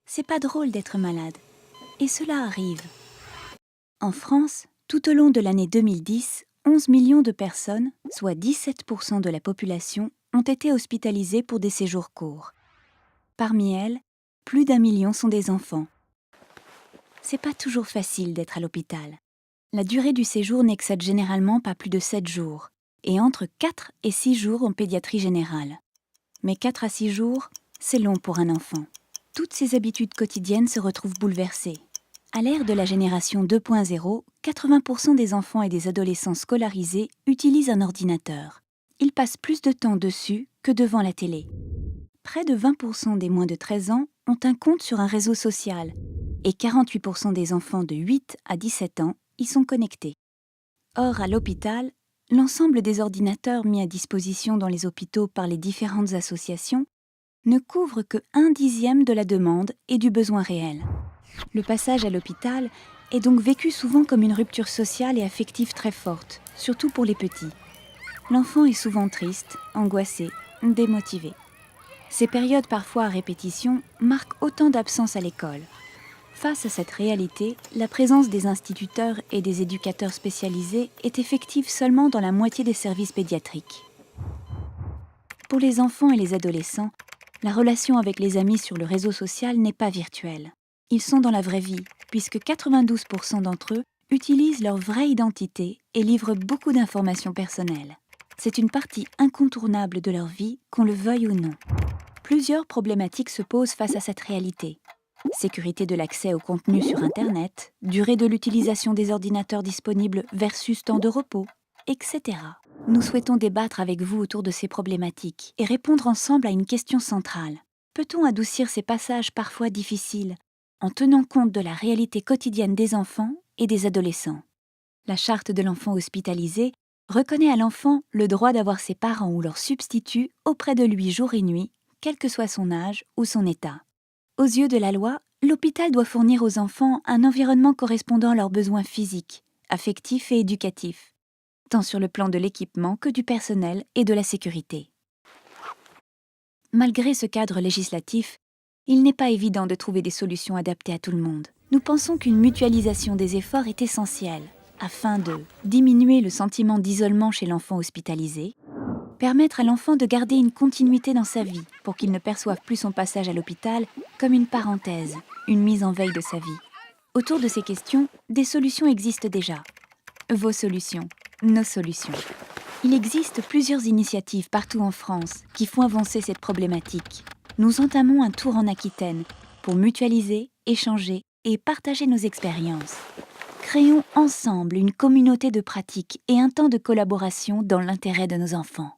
C'est pas drôle d'être malade. Et cela arrive. En France, tout au long de l'année 2010, 11 millions de personnes, soit 17% de la population, ont été hospitalisées pour des séjours courts. Parmi elles, plus d'1 million sont des enfants. C'est pas toujours facile d'être à l'hôpital. La durée du séjour n'excède généralement pas plus de 7 jours, et entre 4 et 6 jours en pédiatrie générale. Mais 4 à 6 jours, c'est long pour un enfant. Toutes ses habitudes quotidiennes se retrouvent bouleversées. À l'ère de la génération 2.0, 80% des enfants et des adolescents scolarisés utilisent un ordinateur. Ils passent plus de temps dessus que devant la télé. Près de 20% des moins de 13 ans ont un compte sur un réseau social et 48% des enfants de 8 à 17 ans y sont connectés. Or, à l'hôpital, l'ensemble des ordinateurs mis à disposition dans les hôpitaux par les différentes associations ne couvre que 1/10 de la demande et du besoin réel. Le passage à l'hôpital est donc vécu souvent comme une rupture sociale et affective très forte, surtout pour les petits. L'enfant est souvent triste, angoissé, démotivé. Ces périodes parfois à répétition marquent autant d'absences à l'école. Face à cette réalité, la présence des instituteurs et des éducateurs spécialisés est effective seulement dans la moitié des services pédiatriques. Pour les enfants et les adolescents, la relation avec les amis sur le réseau social n'est pas virtuelle. Ils sont dans la vraie vie, puisque 92% d'entre eux utilisent leur vraie identité et livrent beaucoup d'informations personnelles. C'est une partie incontournable de leur vie, qu'on le veuille ou non. Plusieurs problématiques se posent face à cette réalité. Sécurité de l'accès au contenu sur Internet, durée de l'utilisation des ordinateurs disponibles versus temps de repos, etc. Nous souhaitons débattre avec vous autour de ces problématiques et répondre ensemble à une question centrale. Peut-on adoucir ces passages parfois difficiles en tenant compte de la réalité quotidienne des enfants et des adolescents? La charte de l'enfant hospitalisé reconnaît à l'enfant le droit d'avoir ses parents ou leurs substituts auprès de lui jour et nuit, quel que soit son âge ou son état. Aux yeux de la loi, l'hôpital doit fournir aux enfants un environnement correspondant à leurs besoins physiques, affectifs et éducatifs, tant sur le plan de l'équipement que du personnel et de la sécurité. Malgré ce cadre législatif, il n'est pas évident de trouver des solutions adaptées à tout le monde. Nous pensons qu'une mutualisation des efforts est essentielle, afin de diminuer le sentiment d'isolement chez l'enfant hospitalisé, permettre à l'enfant de garder une continuité dans sa vie pour qu'il ne perçoive plus son passage à l'hôpital comme une parenthèse, une mise en veille de sa vie. Autour de ces questions, des solutions existent déjà. Vos solutions, nos solutions. Il existe plusieurs initiatives partout en France qui font avancer cette problématique. Nous entamons un tour en Aquitaine pour mutualiser, échanger et partager nos expériences. Créons ensemble une communauté de pratiques et un temps de collaboration dans l'intérêt de nos enfants.